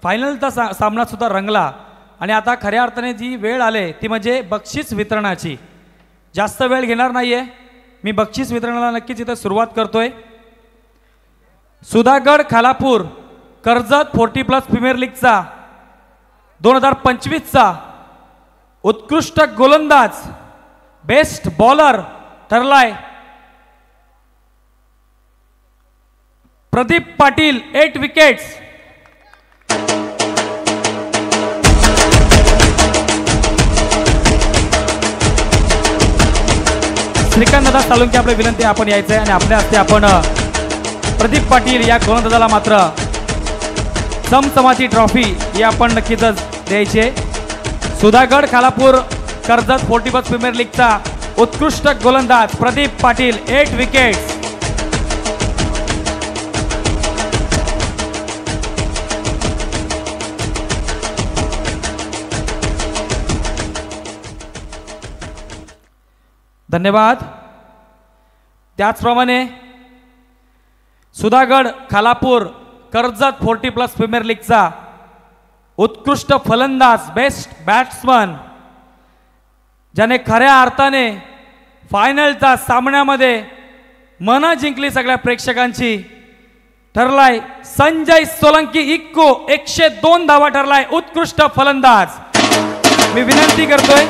फायनलचा सामना सुद्धा रंगला आणि आता खऱ्या अर्थाने जी वेळ आले ती म्हणजे बक्षीस वितरणाची। जास्त वेळ घेणार नाहीये, मी बक्षीस वितरणाला नक्कीच इथे सुरुवात करतोय। सुधागड खालापूर कर्जत 40+ प्रीमियर लीगचा 2025 चा उत्कृष्ट गोलंदाज बेस्ट बॉलर ठरलाय प्रदीप पाटील 8 विकेट्स। श्रीकांत दादा सालुंके आपली विनंती आपण यायचंय आणि आपल्या हस्ते आपण प्रदीप पाटील या गोलंदाजाला मात्र समसमाची ट्रॉफी ही आपण नक्कीच द्यायची आहे। सुधागड खालापूर कर्जत 40+ प्रीमियर लीगचा उत्कृष्ट गोलंदाज प्रदीप पाटील 8 विकेट्स। धन्यवाद। त्याचप्रमाणे सुधागड खालापूर कर्जत 40+ प्रीमियर लीगचा उत्कृष्ट फलंदाज बेस्ट बॅट्समन ज्याने खऱ्या अर्थाने फायनलच्या सामन्यामध्ये मन जिंकली सगळ्या प्रेक्षकांची ठरलाय संजय सोलंकी इक्को 102 धावा ठरलाय उत्कृष्ट फलंदाज। मी विनंती करतोय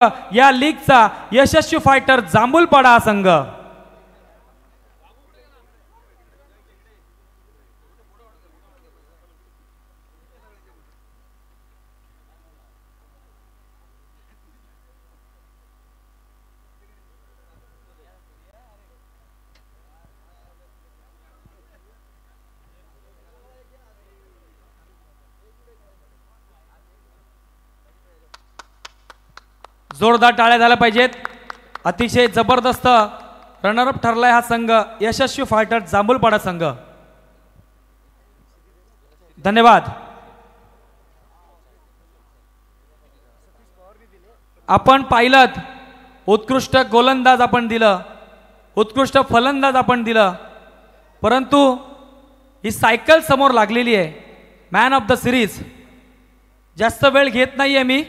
या लीगचा यशस्वी फायटर जांभूलपाडा हा संघ। जोरदार टाळ्या झाल्या पाहिजेत। अतिशय जबरदस्त रनरअप ठरलाय हा संघ यशस्वी फायटर जांभूलपाडा संघ। धन्यवाद। आपण पाहिलं उत्कृष्ट गोलंदाज आपण दिलं, उत्कृष्ट फलंदाज आपण दिलं, परंतु ही सायकल समोर लागलेली आहे। मॅन ऑफ द सिरीज जास्त वेळ घेत नाहीये मी।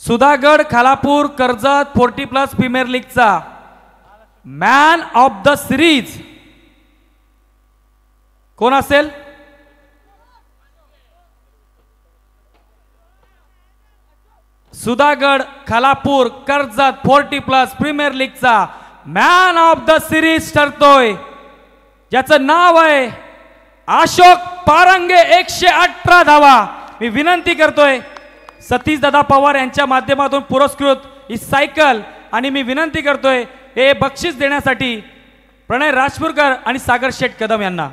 सुधागड खालापूर कर्जत 40+ प्रीमियर लीगचा मॅन ऑफ द सिरीज कोण असेल? सुधागड खालापूर कर्जत 40+ प्रीमियर लीगचा मॅन ऑफ द सिरीज ठरतोय, ज्याचं नाव आहे अशोक पारंगे। 118 धावा। मी विनंती करतोय सतीश दादा पवार यांच्या माध्यमातून पुरस्कृत ही सायकल, आणि मी विनंती करतोय हे बक्षीस देण्यासाठी प्रणय राजपूरकर आणि सागर शेठ कदम यांना।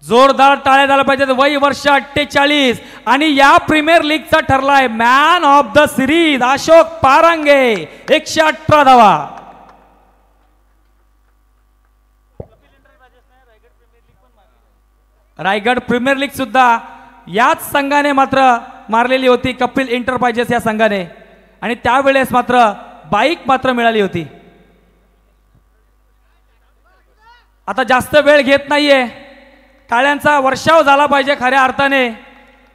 जोरदार टाळ्या झाल्या पाहिजेत। वय वर्ष 48 आणि या प्रीमियर लीगचा ठरलाय man of the series Ashok Parange. 118 धावा। रायगड प्रीमियर लीग सुद्धा याच संघाने मात्र मारलेली होती, कपिल एंटरप्राइजेस या संघाने, आणि त्यावेळेस मात्र बाईक मात्र मिळाली होती। आता जास्त वेळ घेत नाहीये, टाळ्यांचा वर्षाव झाला पाहिजे खऱ्या अर्थाने।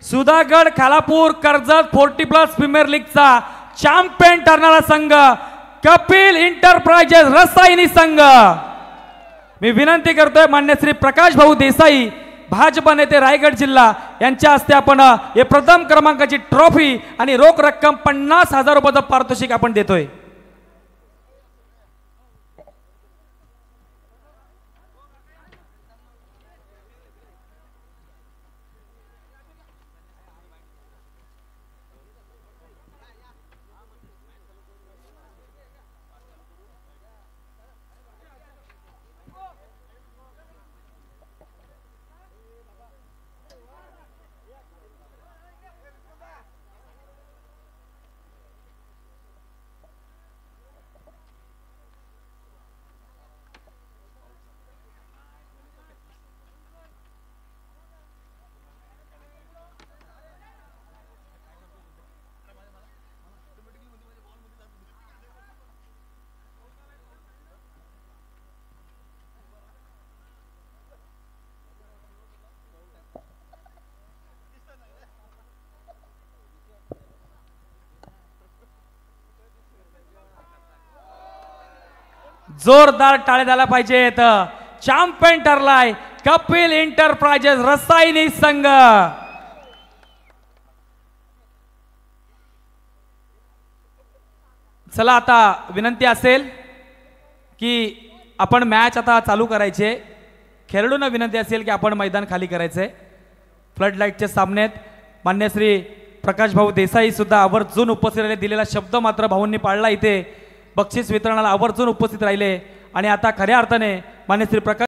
सुधागड खालापूर कर्जत 40+ प्रीमियर लीगचा चॅम्पियन ठरणारा संघ कपिल एंटरप्राइजेस रसायनी संघ। मी विनंती करतोय मान्य श्री प्रकाश भाऊ देसाई भाजप नेते रायगड जिल्हा यांच्या हस्ते आपण हे प्रथम क्रमांकाची ट्रॉफी आणि रोख रक्कम 50,000 रुपयाचं पारितोषिक आपण देतोय। जोरदार टाळ्या झाल्या पाहिजेत। चॅम्पियन ठरलाय कपिल एंटरप्राइजेस रसायनी संघ। चला आता विनंती असेल की आपण मॅच आता चालू करायचे। खेळाडूंना विनंती असेल की आपण मैदान खाली करायचे। फ्लड लाईटचे सामन्यात मान्य श्री प्रकाश भाऊ देसाई सुद्धा आवर्जून उपस्थित राहिले, दिलेला शब्द मात्र भाऊंनी पाळला। इथे बक्षीस वितरणाला आवर्जून उपस्थित राहिले आणि आता खऱ्या अर्थाने मान्य श्री प्रकाश